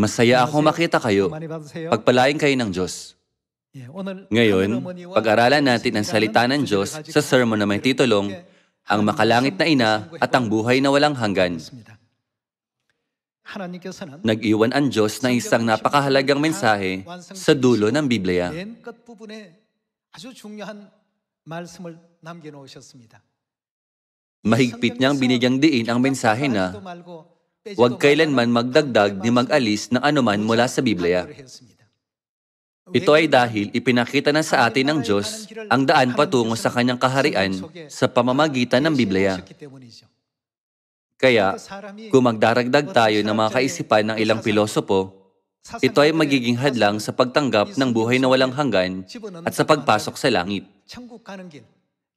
Masaya akong makita kayo. 많이 받으세요. Pagpalain kayo ng Diyos. 오늘 Ngayon, pag-aralan natin ang salita ng Diyos sa sermon na may titulong, Ang Makalangit na Ina at ang Buhay na Walang Hanggan. Nag-iwan ang Diyos ng isang napakahalagang mensahe sa dulo ng Biblia. 맨 끝부분에 아주 중요한 말씀을 남겨놓으셨습니다. Mahigpit niyang binigyang diin ang mensahe na huwag kailanman magdagdag ni mag-alis ng anuman mula sa Biblia. Ito ay dahil ipinakita na sa atin ng Diyos ang daan patungo sa kanyang kaharian sa pamamagitan ng Biblia. Kaya, kung magdaragdag tayo ng mga kaisipan ng ilang pilosopo, ito ay magiging hadlang sa pagtanggap ng buhay na walang hanggan at sa pagpasok sa langit. 천국 가는 길,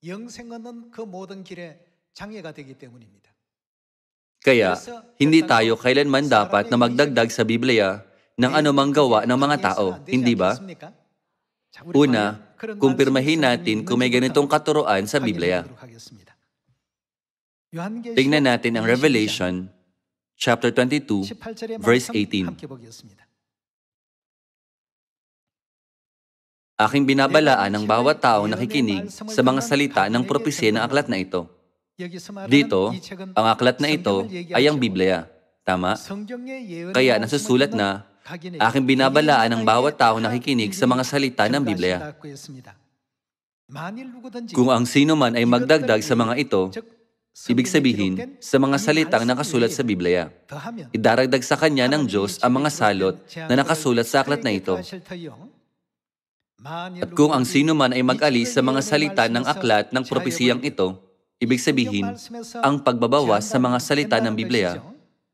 영생 얻는 그 모든 길에 장애가 되기 때문입니다. Kaya, hindi tayo kailanman dapat na magdagdag sa Biblia ng anumang gawa ng mga tao, hindi ba? Una, kumpirmahin natin kung may ganitong katuroan sa Biblia. Tingnan natin ang Revelation, chapter 22, verse 18. Aking binabalaan ang bawat taong nakikinig sa mga salita ng propesya ng aklat na ito. Dito, ang aklat na ito ay ang Biblia. Tama? Kaya nasusulat na, aking binabalaan ang bawat taong nakikinig sa mga salita ng Biblia. Kung ang sino man ay magdagdag sa mga ito, ibig sabihin, sa mga salitang nakasulat sa Biblia, idaragdag sa kanya ng Diyos ang mga salot na nakasulat sa aklat na ito. At kung ang sino man ay mag-alis sa mga salita ng aklat ng propesiyang ito, ibig sabihin, ang pagbabawas sa mga salita ng Biblia,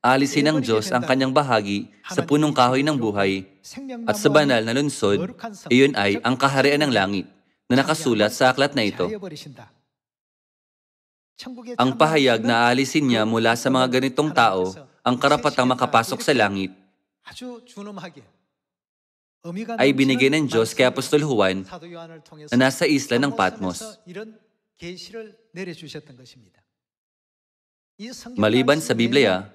alisin ng Diyos ang kanyang bahagi sa punong kahoy ng buhay at sa banal na lungsod, iyon ay ang kaharian ng langit na nakasulat sa aklat na ito. Ang pahayag na aalisin niya mula sa mga ganitong tao ang karapatang makapasok sa langit ay binigay ng Diyos kay Apostol Juan na nasa isla ng Patmos. Maliban sa Biblia,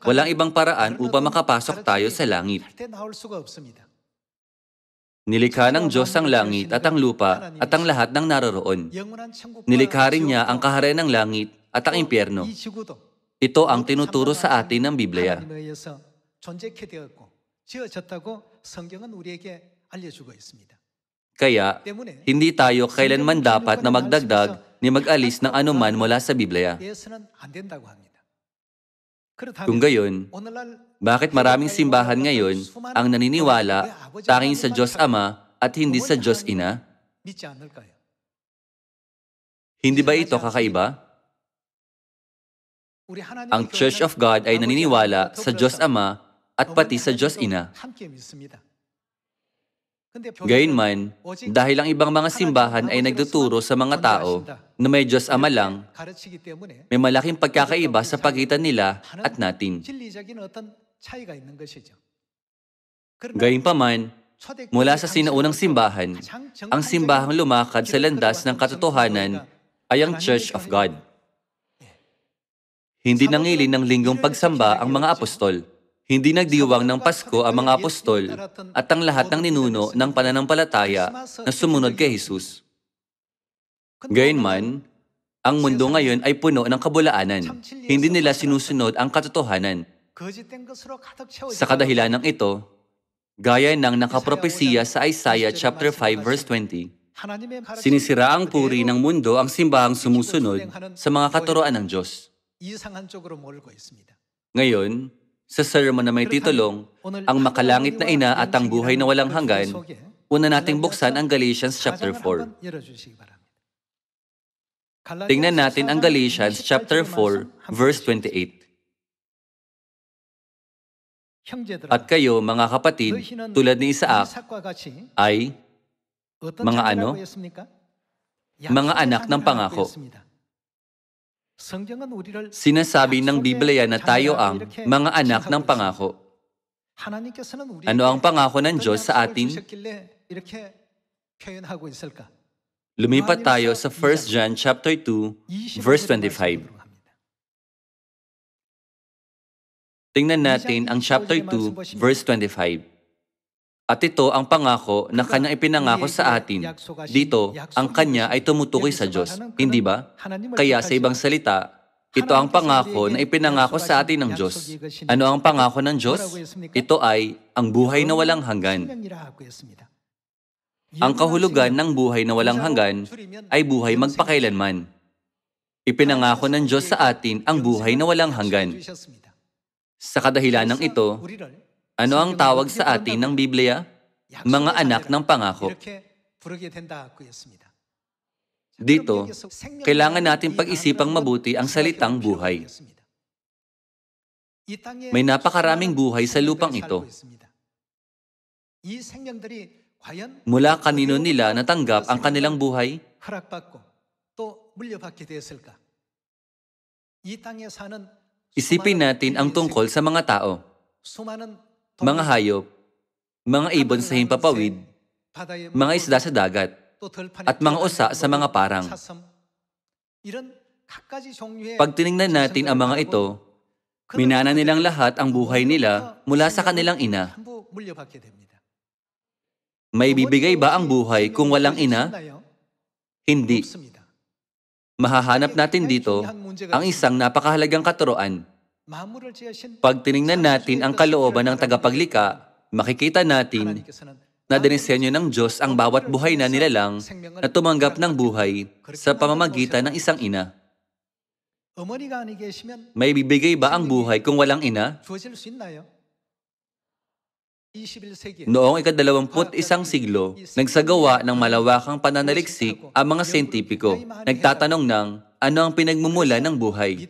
walang ibang paraan upang makapasok tayo sa langit. Nilikha ng Diyos ang langit at ang lupa at ang lahat ng naroroon. Nilikha rin niya ang kaharian ng langit at ang impyerno. Ito ang tinuturo sa atin ng Biblia. Kaya, hindi tayo kailanman dapat na magdagdag ni mag-alis ng anuman mula sa Biblia. Kung gayon, bakit maraming simbahan ngayon ang naniniwala tanging sa Diyos Ama at hindi sa Diyos Ina? Hindi ba ito kakaiba? Ang Church of God ay naniniwala sa Diyos Ama at pati sa Diyos Ina. Gayunman, dahil ang ibang mga simbahan ay nagtuturo sa mga tao na may Diyos Ama lang, may malaking pagkakaiba sa pagitan nila at natin. Gayunpaman, mula sa sinaunang simbahan, ang simbahang lumakad sa landas ng katotohanan ay ang Church of God. Hindi nangilin ng linggong pagsamba ang mga apostol. Hindi nagdiwang ng Pasko ang mga apostol at ang lahat ng ninuno ng pananampalataya na sumunod kay Jesus. Gayunman, ang mundo ngayon ay puno ng kabulaanan. Hindi nila sinusunod ang katotohanan. Sa kadahilan ng ito, gaya ng nakapropesiya sa Isaiah chapter 5 verse 20, sinisira ang puri ng mundo ang simbahang sumusunod sa mga katuroan ng Diyos. Ngayon, sa sermon na may titulong, Ang Makalangit na Ina at ang Buhay na Walang Hanggan, una nating buksan ang Galatians chapter 4. Tingnan natin ang Galatians chapter 4, verse 28. At kayo, mga kapatid, tulad ni Isaac, ay mga ano? Mga anak ng pangako. Sinasabi ng Biblia na tayo ang mga anak ng pangako. Ano ang pangako ng Diyos sa atin? Lumipat tayo sa 1 John chapter 2, verse 25. Tingnan natin ang chapter 2, verse 25. At ito ang pangako na kanyang ipinangako sa atin. Dito, ang kanya ay tumutukoy sa Diyos. Hindi ba? Kaya sa ibang salita, ito ang pangako na ipinangako sa atin ng Diyos. Ano ang pangako ng Diyos? Ito ay ang buhay na walang hanggan. Ang kahulugan ng buhay na walang hanggan ay buhay magpakailanman. Ipinangako ng Diyos sa atin ang buhay na walang hanggan. Sa kadahilan ng ito, ano ang tawag sa atin ng Biblia? Mga anak ng pangako. Dito, kailangan natin pag-isipang mabuti ang salitang buhay. May napakaraming buhay sa lupang ito. Mula kanino nila natanggap ang kanilang buhay? Isipin natin ang tungkol sa mga tao, mga hayop, mga ibon sa himpapawid, mga isda sa dagat, at mga usa sa mga parang. Pag tinignan natin ang mga ito, minana nilang lahat ang buhay nila mula sa kanilang ina. May bibigay ba ang buhay kung walang ina? Hindi. Mahahanap natin dito ang isang napakahalagang katuroan. Pag tinignan natin ang kalooban ng tagapaglikha, makikita natin na dinisenyo ng Diyos ang bawat buhay na nilalang na tumanggap ng buhay sa pamamagitan ng isang ina. May bibigay ba ang buhay kung walang ina? Noong ika-21 siglo, nagsagawa ng malawakang pananaliksik ang mga siyentipiko. Nagtatanong ng ano ang pinagmumula ng buhay.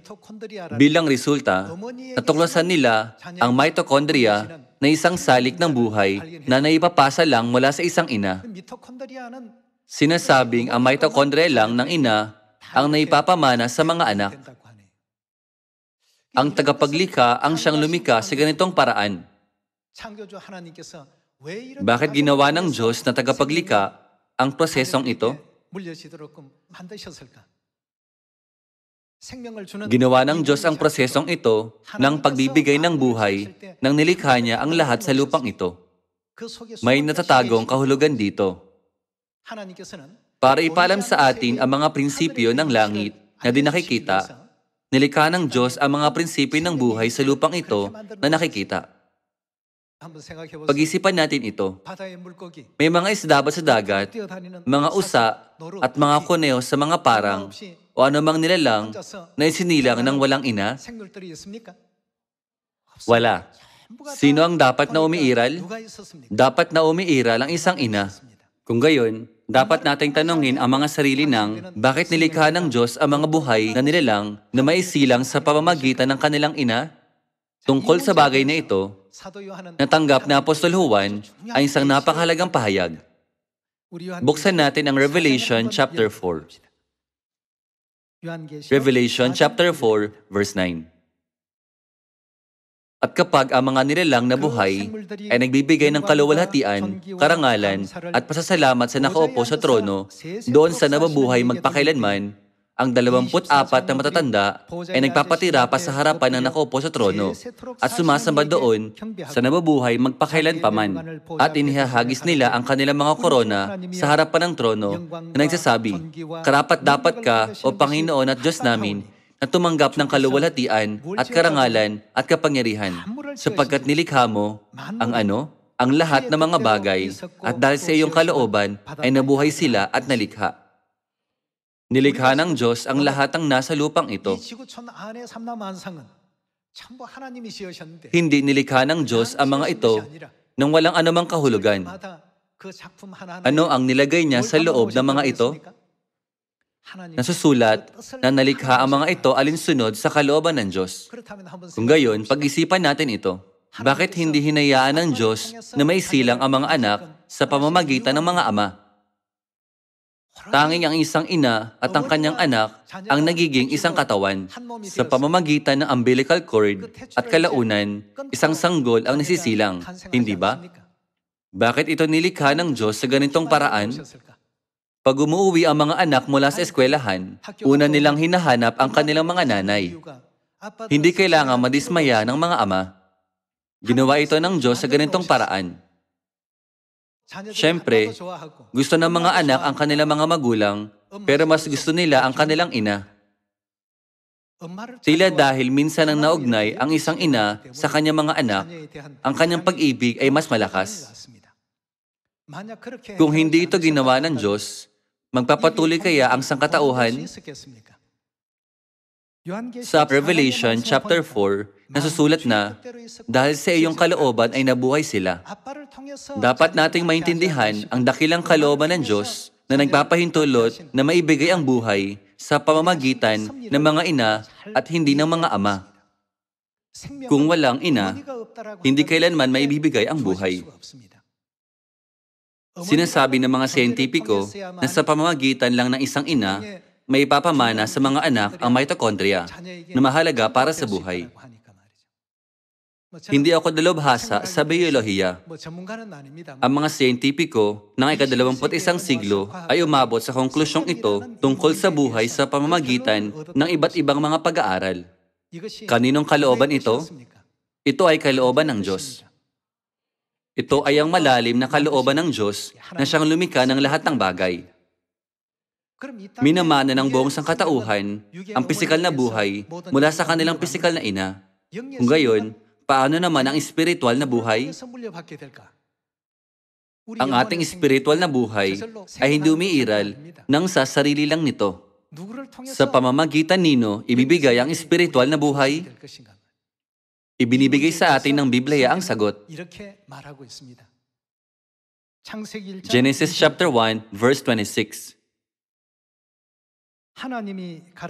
Bilang resulta, natuklasan nila ang mitochondria na isang salik ng buhay na naipapasa lang mula sa isang ina. Sinasabing ang mitochondria lang ng ina ang naipapamana sa mga anak. Ang tagapaglikha ang siyang lumikha sa ganitong paraan. Bakit ginawa ng Diyos na tagapaglikha ang prosesong ito? Ginawa ng Diyos ang prosesong ito ng pagbibigay ng buhay nang nilikha niya ang lahat sa lupang ito. May natatagong kahulugan dito. Para ipalam sa atin ang mga prinsipyo ng langit na di nakikita, nilikha ng Diyos ang mga prinsipyo ng buhay sa lupang ito na nakikita. Pag-isipan natin ito. May mga isda ba sa dagat, mga usa, at mga kuneo sa mga parang, o anumang nilalang na isinilang ng walang ina? Wala. Sino ang dapat na umiiral? Dapat na umiiral ang isang ina. Kung gayon, dapat nating tanungin ang mga sarili ng bakit nilikha ng Diyos ang mga buhay na nilalang na maisilang sa pamamagitan ng kanilang ina? Tungkol sa bagay na ito, natanggap na Apostol Juan ay isang napakahalagang pahayag. Buksan natin ang Revelation chapter 4. Revelation chapter 4, verse 9. At kapag ang mga nilalang na buhay ay nagbibigay ng kaluwalhatian, karangalan, at pasasalamat sa nakaupo sa trono, doon sa nababuhay magpakailanman, ang 24 na matatanda ay nagpapatira pa sa harapan ng nakaupo sa trono at sumasamba doon sa nababuhay magpakailanpaman. At inihahagis nila ang kanilang mga korona sa harapan ng trono na nagsasabi, "Karapat-dapat ka, O Panginoon at Diyos namin, na tumanggap ng kaluwalhatian at karangalan at kapangyarihan, sapagkat nilikha mo ang ang lahat ng mga bagay, at dahil sa iyong kalooban ay nabuhay sila at nalikha." Nilikha ng Diyos ang lahat ng nasa lupang ito. Hindi nilikha ng Diyos ang mga ito nang walang anumang kahulugan. Ano ang nilagay niya sa loob ng mga ito? Nasusulat na nalikha ang mga ito alinsunod sa kalooban ng Diyos. Kung gayon, pag-isipan natin ito. Bakit hindi hinayaan ng Diyos na maisilang ang mga anak sa pamamagitan ng mga ama? Tanging ang isang ina at ang kanyang anak ang nagiging isang katawan. Sa pamamagitan ng umbilical cord at kalaunan, isang sanggol ang nasisilang, hindi ba? Bakit ito nilikha ng Diyos sa ganitong paraan? Pag umuwi ang mga anak mula sa eskwelahan, una nilang hinahanap ang kanilang mga nanay. Hindi kailangan madismaya ng mga ama. Ginawa ito ng Diyos sa ganitong paraan. Siyempre, gusto ng mga anak ang kanilang mga magulang, pero mas gusto nila ang kanilang ina. Tila dahil minsan ang naugnay ang isang ina sa kanyang mga anak, ang kanyang pag-ibig ay mas malakas. Kung hindi ito ginawa ng Diyos, magpapatuloy kaya ang sangkatauhan? Sa Revelation chapter 4, nasusulat na, dahil sa iyong kalooban ay nabuhay sila. Dapat nating maintindihan ang dakilang kalooban ng Diyos na nagpapahintulot na maibigay ang buhay sa pamamagitan ng mga ina at hindi ng mga ama. Kung walang ina, hindi kailanman maibibigay ang buhay. Sinasabi ng mga siyentipiko na sa pamamagitan lang ng isang ina, may ipapamana sa mga anak ang mitochondria na mahalaga para sa buhay. Hindi ako dalubhasa sa biolohiya. Ang mga siyentipiko ng ika-21 siglo ay umabot sa konklusyong ito tungkol sa buhay sa pamamagitan ng iba't ibang mga pag-aaral. Kaninong kalooban ito? Ito ay kalooban ng Diyos. Ito ay ang malalim na kalooban ng Diyos na siyang lumikha ng lahat ng bagay. Minamana ng buong sangkatauhan ang pisikal na buhay mula sa kanilang pisikal na ina. Kung gayon, paano naman ang espiritual na buhay? Ang ating espiritual na buhay ay hindi umiiral nang sa sarili lang nito. Sa pamamagitan nino, ibibigay ang espiritual na buhay? Ibinibigay sa atin ng Biblia ang sagot. Genesis chapter 1, verse 26.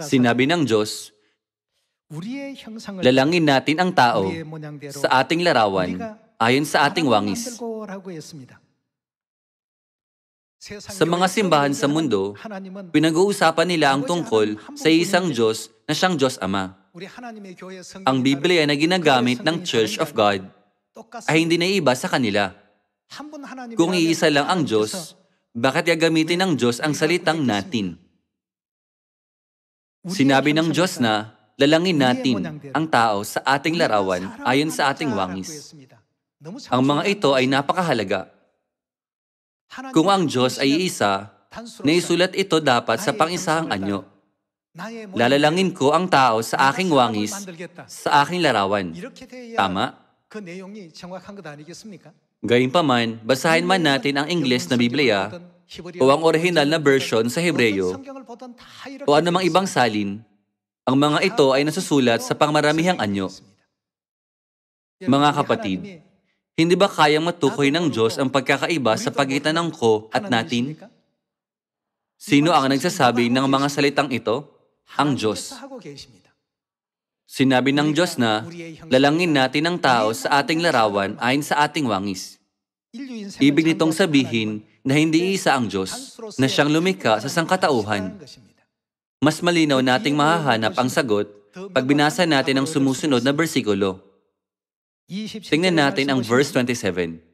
Sinabi ng Diyos, lalangin natin ang tao sa ating larawan ayon sa ating wangis. Sa mga simbahan sa mundo, pinag-uusapan nila ang tungkol sa isang Diyos na siyang Diyos Ama. Ang Biblia na ginagamit ng Church of God ay hindi naiiba sa kanila. Kung iisa lang ang Diyos, bakit gagamitin ng Diyos ang salitang natin? Sinabi ng Diyos na, lalangin natin ang tao sa ating larawan ayon sa ating wangis. Ang mga ito ay napakahalaga. Kung ang Diyos ay isa, naisulat ito dapat sa pang-isahang anyo. Lalalangin ko ang tao sa aking wangis, sa aking larawan. Tama? Gayunpaman, basahin man natin ang Ingles na Biblia o ang orihinal na version sa Hebreyo o anumang ibang salin, ang mga ito ay nasusulat sa pangmaramihang anyo. Mga kapatid, hindi ba kayang matukoy ng Diyos ang pagkakaiba sa pagitan ng ko at natin? Sino ang nagsasabi ng mga salitang ito? Ang Diyos. Sinabi ng Diyos na, lalangin natin ang tao sa ating larawan ayon sa ating wangis. Ibig nitong sabihin na hindi isa ang Diyos, na siyang lumikha sa sangkatauhan. Mas malinaw nating mahahanap ang sagot pag binasa natin ang sumusunod na bersikulo. Tingnan natin ang verse 27.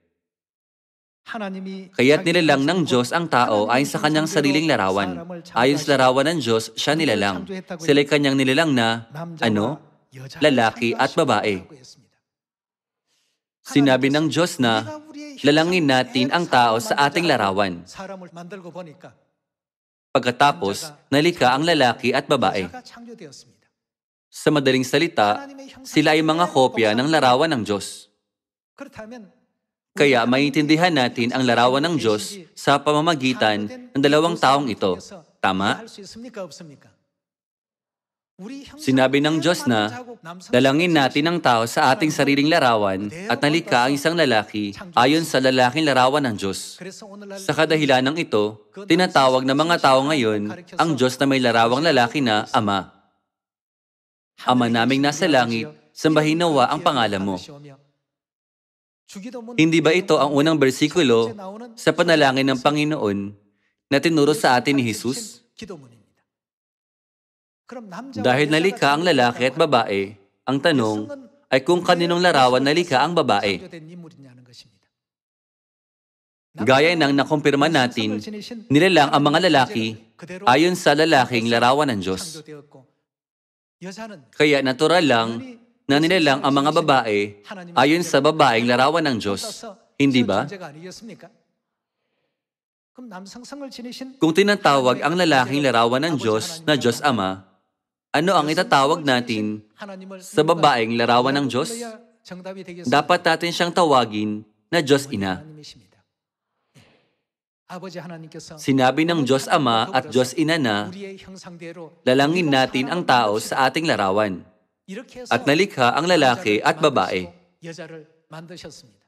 Kaya't nilalang ng Diyos ang tao ayon sa kanyang sariling larawan. Ayon sa larawan ng Diyos, siya nilalang. Sila'y kanyang nilalang na, lalaki at babae. Sinabi ng Diyos na, lalangin natin ang tao sa ating larawan. Pagkatapos, nalikha ang lalaki at babae. Sa madaling salita, sila ay mga kopya ng larawan ng Diyos. Kaya maintindihan natin ang larawan ng Diyos sa pamamagitan ng dalawang taong ito. Tama? Sinabi ng Diyos na, lalangin natin ang tao sa ating sariling larawan at nalikha ang isang lalaki ayon sa lalaking larawan ng Diyos. Sa kadahilan ng ito, tinatawag ng mga tao ngayon ang Diyos na may larawang lalaki na Ama. Ama naming nasa langit, sambahin nawa ang pangalan mo. Hindi ba ito ang unang bersikulo sa panalangin ng Panginoon na tinuro sa atin ni Jesus? Dahil nalikha ang lalaki at babae, ang tanong ay kung kaninong larawan nalikha ang babae. Gaya ng nakumpirma natin, nilalang ang mga lalaki ayon sa lalaking larawan ng Diyos. 여자는 Kaya natural lang na nilalang ang mga babae ayon sa babaeng larawan ng Diyos. Hindi ba? 존재가 아니겠습니까? 그럼 남성성을 지니신 Kung tinatawag ang lalaking larawan ng Diyos na Diyos Ama, ano ang itatawag natin sa babaeng larawan ng Diyos? 정답이 되겠습니다. Dapat natin siyang tawagin na Diyos Ina. 하나님이십니다. 아버지 하나님께서 Sinabi ng Diyos Ama at Diyos Ina na 우리의 형상대로 lalangin natin ang tao sa ating larawan. 이렇게 해서 At nalikha ang lalaki at babae. 여자를 만드셨습니다.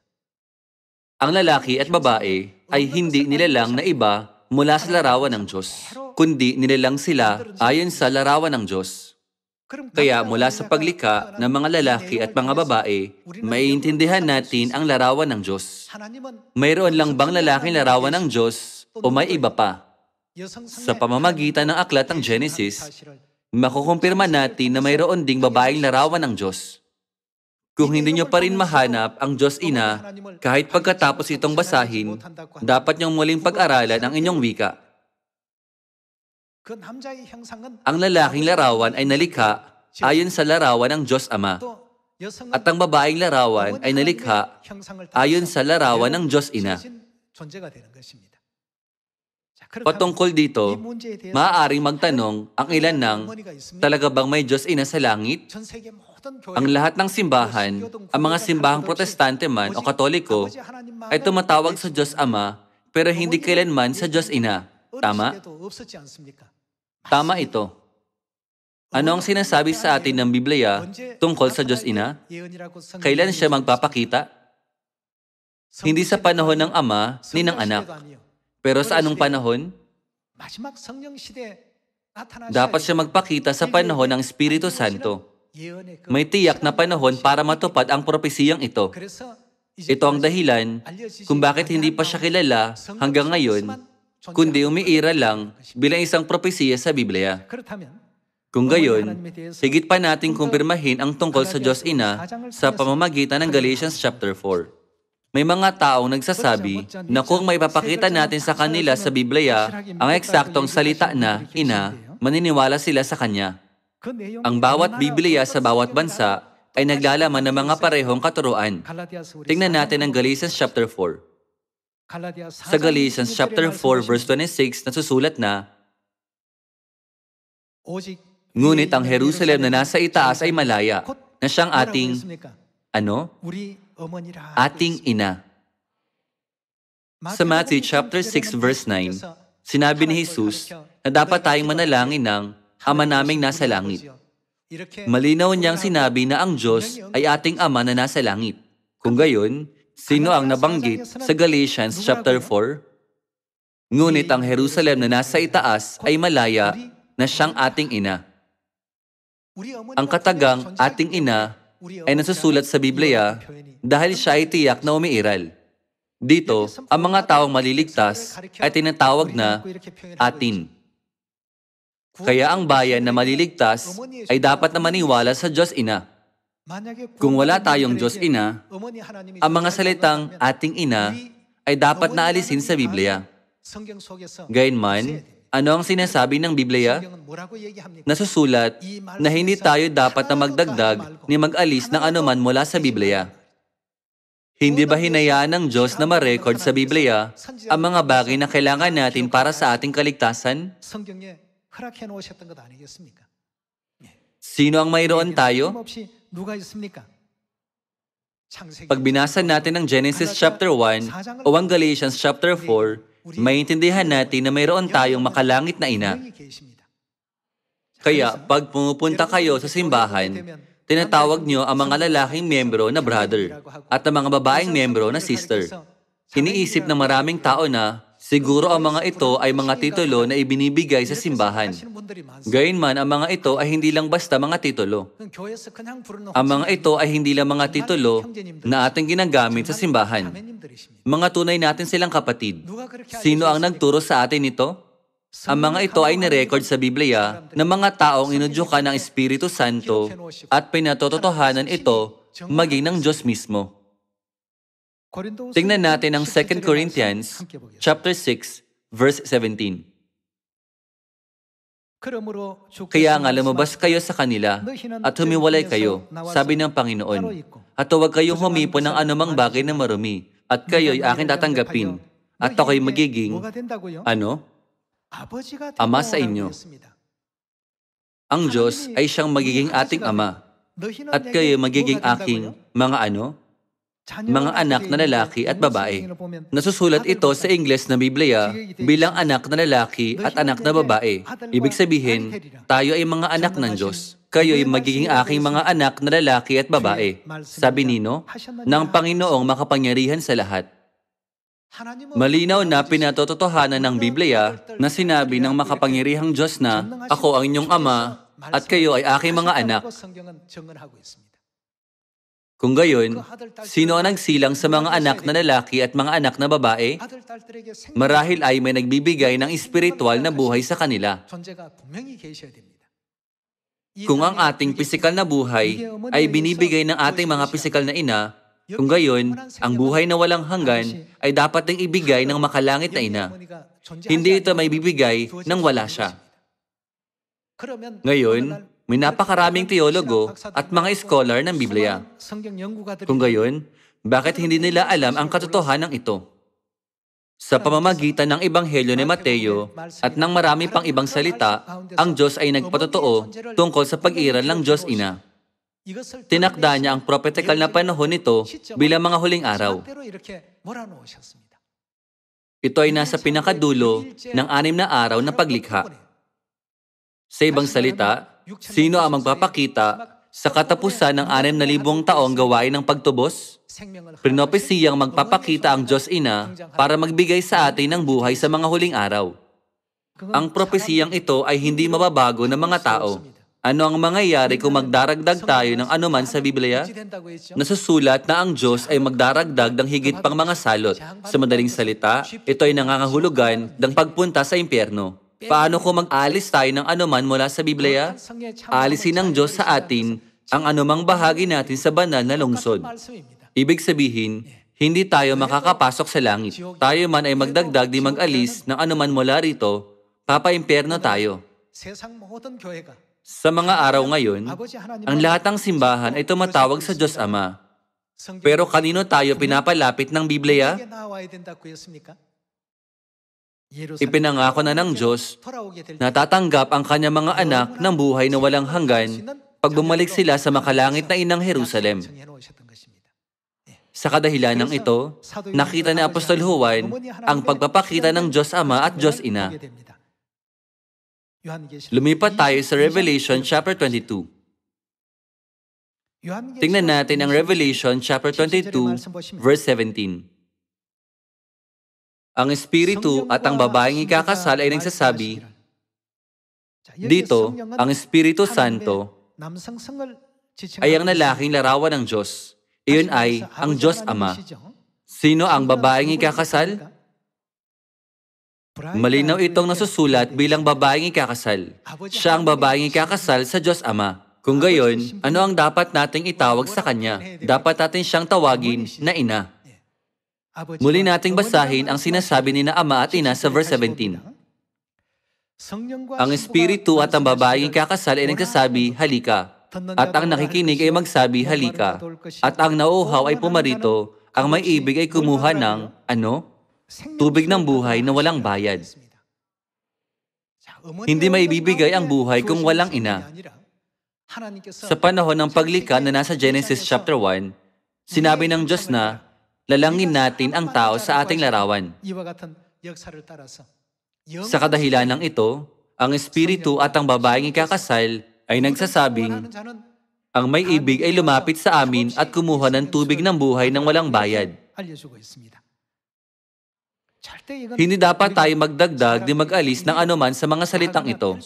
Ang lalaki at babae ay hindi nilalang na iba mula sa larawan ng Diyos, kundi nilalang sila ayon sa larawan ng Diyos. Kaya mula sa paglikha ng mga lalaki at mga babae, maiintindihan natin ang larawan ng Diyos. 하나님은 Mayroon lang bang lalaking larawan ng Diyos o may iba pa? Sa pamamagitan ng aklat ng Genesis, makukumpirma natin na mayroon ding babaeng larawan ng Diyos. Kung hindi nyo pa rin mahanap ang Diyos Ina, kahit pagkatapos itong basahin, dapat nyong muling pag-aralan ang inyong wika. 그 남자의 형상은 Ang lalaking larawan ay nalikha ayon sa larawan ng Diyos Ama, 또 여성은 at ang babaeng larawan ay nalikha 형상을 ayon sa larawan ng Diyos Ina. 존재가 되는 것입니다. 자, Patungkol 이 dito, 문제에 대해서 maaaring magtanong ang ilan ng, 어머니가 있습니다. talaga bang may Diyos Ina sa langit? 전 세계 모든 교회 Ang lahat ng simbahan, ang mga simbahang protestante man o katoliko, ay tumatawag sa Diyos Ama, pero hindi kailanman sa Diyos Ina. Tama? 없었지 않습니까? Tama ito. Ano ang sinasabi sa atin ng Biblia tungkol sa Diyos Ina? Kailan siya magpapakita? Hindi sa panahon ng Ama ni ng Anak. Pero sa anong panahon? 마지막 성령 시대에 Dapat siya magpakita sa panahon ng Espiritu Santo. 예언의 그 May tiyak na panahon para matupad ang propesiyang ito. 그래서 Ito ang dahilan kung bakit hindi pa siya kilala hanggang ngayon, kundi umiira lang bilang isang propesiya sa Biblia. 그렇다면 Kung gayon, higit pa nating kumpirmahin ang tungkol sa Diyos Ina sa pamamagitan ng Galatians chapter 4. May mga taong nagsasabi na kung may papakita natin sa kanila sa Biblia ang eksaktong salita na Ina, maniniwala sila sa Kanya. 그 내용 Ang bawat Biblia sa bawat bansa ay naglalaman ng mga parehong katuruan. 갈라디아서 우리 Tingnan natin ang Galatians chapter 4. Sa Galatians chapter 4 verse 26 nasusulat na, 오직 ngunit ang Jerusalem na nasa itaas ay malaya, na siyang 뭐라고 ating, 했습니까? Ating ina. Sa Matthew chapter 6 verse 9, sinabi ni Jesus na dapat tayong manalangin ng Ama naming nasa langit. Malinaw niyang sinabi na ang Diyos ay ating Ama na nasa langit. Kung gayon, sino ang nabanggit sa Galatians chapter 4? Ngunit ang Jerusalem na nasa itaas ay malaya, na siyang ating ina. Ang katagang ating ina ay nasusulat sa Biblia dahil siya ay tiyak na umiiral. Dito, ang mga taong maliligtas ay tinatawag na atin. Kaya ang bayan na maliligtas ay dapat na maniwala sa Diyos Ina. Kung wala tayong Diyos Ina, ang mga salitang ating ina ay dapat na alisin sa Biblia. Gayunman, ano ang sinasabi ng Biblia? Nasusulat na hindi tayo dapat na magdagdag ni mag-alis ng anuman mula sa Biblia. Hindi ba hinayaan ng Diyos na ma-record sa Biblia ang mga bagay na kailangan natin para sa ating kaligtasan? 성경에 허락해 놓으셨던 것 아니겠습니까? Sino ang mayroon tayo? 없이 누가 있습니까? 창세기 Pag binasa natin ang Genesis chapter 1 o ang Galatians chapter 4, maintindihan natin na mayroon tayong makalangit na ina. 분명히 계십니다. Kaya pag pumupunta kayo sa simbahan, tinatawag nyo ang mga lalaking miyembro na brother at ang mga babaeng miyembro na sister. Iniisip ng maraming tao na siguro ang mga ito ay mga titulo na ibinibigay sa simbahan. Gayunman, ang mga ito ay hindi lang basta mga titulo. 교회에서 그냥 부르는 Ang mga ito ay hindi lang mga titulo na ating ginagamit sa simbahan. 자매님들이십니다. Mga tunay natin silang kapatid. 누가 그렇게 Sino ang nagturo sa atin ito? Ang mga ito ay nirecord sa Biblia ng mga taong inudyukan ng Espiritu Santo at pinatototohanan ito maging ng Diyos mismo. 고린도후서 Tingnan natin ang 2 17절의 Corinthians 말씀 함께 보겠습니다. chapter 6 verse 17. 그러므로 Kaya 주께서 nga lumabas 말씀하시되 kayo sa kanila at humiwalay kayo, sabi ng Panginoon. At huwag kayong humipon ng anumang bagay na marumi, at kayo'y aking tatanggapin, at ako'y magiging, 뭐가 된다고요? ano? 아버지가 Ama sa 되고 inyo. 했습니다. Ang Diyos ay siyang magiging ating Ama, 너희는 at 내게 kayo 뭐가 magiging 된다고요? aking mga ano? 자녀라고 Mga anak 되어 na 있는데 lalaki at 영어 babae. 성경에는 보면 Nasusulat ito sa Ingles na Biblia bilang anak na lalaki at anak na babae. Ibig sabihin, tayo ay mga anak ng Diyos. Kayo'y magiging aking mga anak na lalaki at babae. Sabi nino, ng Panginoong makapangyarihan sa lahat. Malinaw na pinatototohanan ng Biblia na sinabi ng makapangyarihang Diyos na, ako ang inyong Ama at kayo ay aking mga anak. Kung gayon, sino ang nagsilang sa mga anak na lalaki at mga anak na babae? Marahil ay may nagbibigay ng espiritual na buhay sa kanila. Kung ang ating pisikal na buhay ay binibigay ng ating mga pisikal na ina, kung gayon, ang buhay na walang hanggan ay dapat ding ibigay ng makalangit na ina. Hindi ito may bibigay nang wala siya. Ngayon, may napakaraming teologo at mga scholar ng Biblia. Kung gayon, bakit hindi nila alam ang katotohanan ito? Sa pamamagitan ng Ebanghelyo ni Mateo at ng marami pang ibang salita, ang Diyos ay nagpatotoo tungkol sa pag-iral ng Diyos Ina. Tinakda niya ang prophetikal na panahon nito bilang mga huling araw. Ito ay nasa pinakadulo ng 6 na araw na paglikha. Sa ibang salita, sino ang magpapakita sa katapusan ng 6,000 taong gawain ng pagtubos? Pinopesiyang magpapakita ang Diyos Ina para magbigay sa atin ng buhay sa mga huling araw. Ang propesiyang ito ay hindi mababago ng mga tao. Ano ang mangyayari kung magdaragdag tayo ng anuman sa Biblia? Nasusulat na ang Diyos ay magdaragdag ng higit pang mga salot. Sa madaling salita, ito ay nangangahulugan ng pagpunta sa impyerno. Paano kung mag-alis tayo ng anuman mula sa Biblia? Alisin ng Diyos sa atin ang anumang bahagi natin sa banal na lungsod. Ibig sabihin, hindi tayo makakapasok sa langit. Tayo man ay magdagdag di mag-alis ng anuman mula rito, papaimpyerno tayo. Sa mga araw ngayon, ang lahat ng simbahan ay tumatawag sa Diyos Ama. Pero kanino tayo pinapalapit ng Biblia? Ipinangako na ng Diyos na tatanggap ang kanyang mga anak ng buhay na walang hanggan pag bumalik sila sa makalangit na inang Jerusalem. Sa kadahilan ng ito, nakita ni Apostol Juan ang pagpapakita ng Diyos Ama at Diyos Ina. Lumipat tayo sa Revelation chapter 22. Tingnan natin ang Revelation chapter 22, verse 17. Ang Espiritu at ang babaeng ikakasal ay nagsasabi, dito, ang Espiritu Santo ay ang lalaking larawan ng Diyos. Iyon ay ang Diyos Ama. Sino ang babaeng ikakasal? Malinaw itong nasusulat bilang babaeng ikakasal. Siya ang babaeng ikakasal sa Diyos Ama. Kung gayon, ano ang dapat nating itawag sa Kanya? Dapat natin siyang tawagin na Ina. Muli nating basahin ang sinasabi ni na Ama at Ina sa verse 17. Ang Espiritu at ang babaeng ikakasal ay nagsasabi, halika. At ang nakikinig ay magsabi, halika. At ang nauuhaw ay pumarito, ang may ibig ay kumuha ng, ano? Tubig ng buhay na walang bayad. Hindi may bibigay ang buhay kung walang ina. Sa panahon ng paglikha na nasa Genesis chapter 1, sinabi ng Diyos na, lalangin natin ang tao sa ating larawan. Sa kadahilan ng ito, ang Espiritu at ang babaeng ikakasal ay nagsasabing, ang may ibig ay lumapit sa amin at kumuha ng tubig ng buhay ng walang bayad. Hindi dapat tayo magdagdag di mag-alis ng anuman sa mga salitang ito.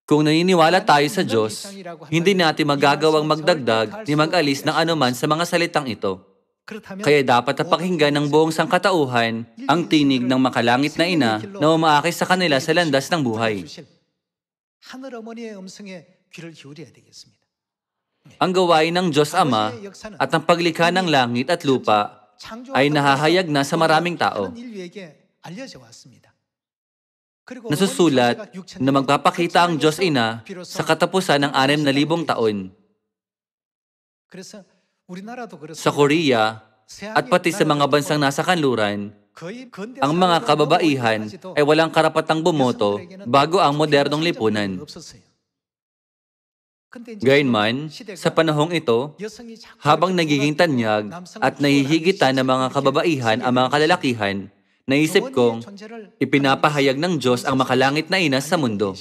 Kung naniniwala tayo sa Diyos, hindi natin magagawang magdagdag di mag-alis ng anuman sa mga salitang ito. Kaya dapat napakinggan ng buong sangkatauhan ang tinig ng makalangit na ina na umaakay sa kanila sa landas ng buhay. Ang gawain ng Diyos Ama at ang paglikha ng langit at lupa ay nahahayag na sa maraming tao. nasusulat na magpapakita ang Diyos Ina sa katapusan ng 6,000 taon. Sa Korea at pati sa mga bansang nasa kanluran, ang mga kababaihan ay walang karapatang bumoto bago ang modernong lipunan. Gayunman, sa panahong ito, habang nagiging tanyag at nahihigitan ng mga kababaihan ang mga kalalakihan, naisip kong ipinapahayag ng Diyos ang makalangit na ina sa mundo.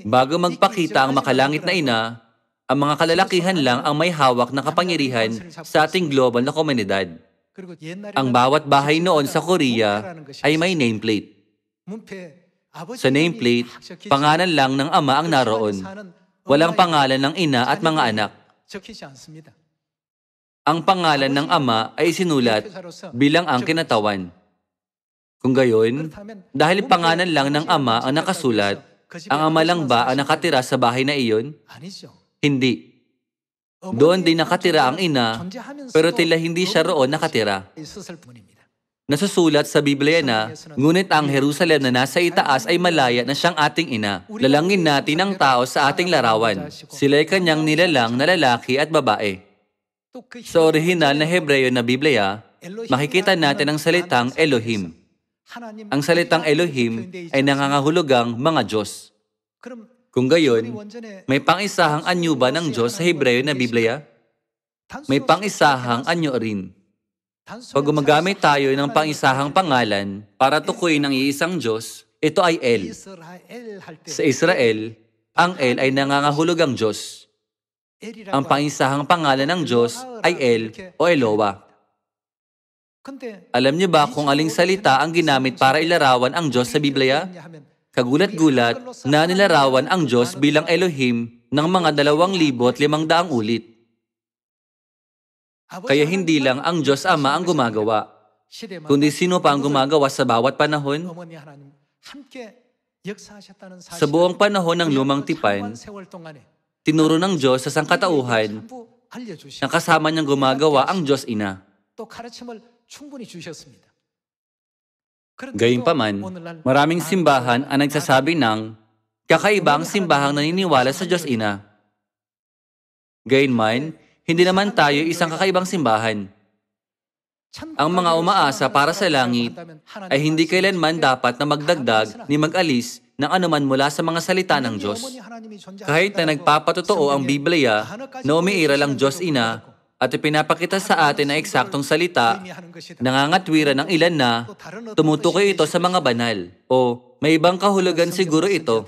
Bago magpakita ang makalangit na ina, ang mga kalalakihan lang ang may hawak na kapangyarihan sa ating global na komunidad. Ang bawat bahay noon sa Korea ay may nameplate. Sa nameplate, pangalan lang ng ama ang naroon. Walang pangalan ng ina at mga anak. Ang pangalan ng ama ay sinulat bilang ang kinatawan. Kung gayon, dahil pangalan lang ng ama ang nakasulat, ang ama lang ba ang nakatira sa bahay na iyon? Hindi. Doon din nakatira ang ina, pero tila hindi siya roon nakatira. Nasusulat sa Biblia na, ngunit ang Jerusalem na nasa itaas ay malaya na siyang ating ina. Lalangin natin ang tao sa ating larawan. Sila'y kanyang nilalang na lalaki at babae. Sa orihinal na Hebreo na Biblia, makikita natin ang salitang Elohim. Ang salitang Elohim ay nangangahulugang mga Diyos. Kung gayon, may pang-isahang anyo ba ng Diyos sa Hebreo na Biblia? May pang-isahang anyo rin. Pag gumagamit tayo ng pang-isahang pangalan para tukuyin ang iisang Diyos, ito ay El. Sa Israel, ang El ay nangangahulugang Diyos. Ang pang-isahang pangalan ng Diyos ay El o Eloah. Alam niyo ba kung aling salita ang ginamit para ilarawan ang Diyos sa Biblia? Kagulat-gulat na nilarawan ang Diyos bilang Elohim ng mga 2,500 ulit. Kaya hindi lang ang Diyos Ama ang gumagawa, kundi sino pa ang gumagawa sa bawat panahon? Sa buong panahon ng lumang tipan, tinuro ng Diyos sa sangkatauhan na kasama niyang gumagawa ang Diyos Ina. Gayunpaman, maraming simbahan ang nagsasabi ng kakaiba ang simbahang naniniwala sa Diyos Ina. Gayunman, hindi naman tayo isang kakaibang simbahan. Ang mga umaasa para sa langit ay hindi kailanman dapat na magdagdag ni mag-alis ng anuman mula sa mga salita ng Diyos. Kahit na nagpapatotoo ang Biblia na umiiral ang Diyos Ina at ipinapakita sa atin na eksaktong salita, nangangatwiran ng ilan na tumutukoy ito sa mga banal o may ibang kahulugan siguro ito.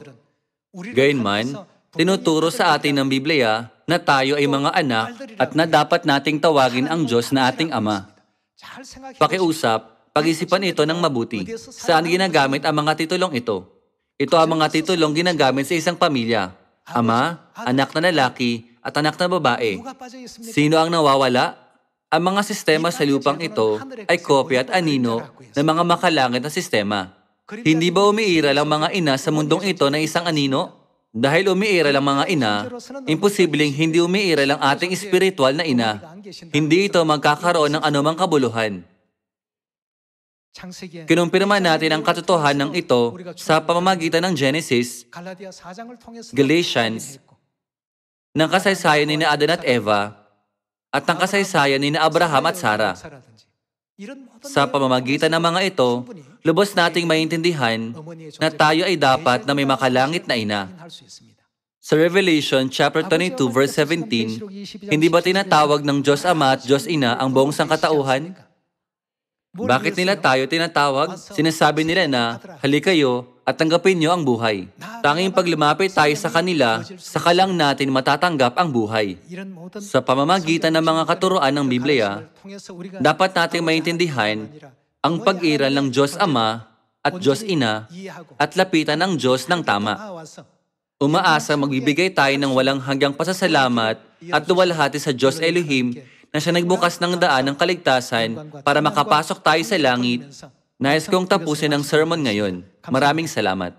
Gayunman, tinuturo sa atin ng Biblia na tayo ay mga anak at na dapat nating tawagin ang Diyos na ating Ama. Pakiusap, pag-isipan ito ng mabuti. Saan ginagamit ang mga titulong ito? Ito ang mga titulong ginagamit sa isang pamilya. Ama, anak na lalaki, at anak na babae. Sino ang nawawala? Ang mga sistema sa lupang ito ay kopya at anino ng mga makalangit na sistema. Hindi ba umiiral ang mga ina sa mundong ito na isang anino? Dahil umiiral ang mga ina, imposibleng hindi umiiral ang ating espiritual na ina. Hindi ito magkakaroon ng anumang kabuluhan. Kinumpirma natin ang katotohanan ng ito sa pamamagitan ng Genesis, Galatians, ng kasaysayan ni Adan at Eva, at ng kasaysayan ni Abraham at Sarah. Sa pamamagitan ng mga ito, lubos nating maintindihan na tayo ay dapat na may makalangit na ina. Sa Revelation chapter 22 verse 17, hindi ba tinatawag ng Diyos Ama at Diyos Ina ang buong sangkatauhan? Bakit nila tayo tinatawag? Sinasabi nila na, halika kayo at tanggapin niyo ang buhay. Tanging pag lumapit tayo sa kanila, saka lang natin matatanggap ang buhay. Sa pamamagitan ng mga katuruan ng Biblia, dapat nating maintindihan ang pag-iral ng Diyos Ama at Diyos Ina at lapitan ng Diyos ng tama. Umaasa magbibigay tayo ng walang hanggang pasasalamat at luwalhati sa Diyos Elohim na siya nagbukas ng daan ng kaligtasan para makapasok tayo sa langit. Nais kong tapusin ang sermon ngayon. Maraming salamat.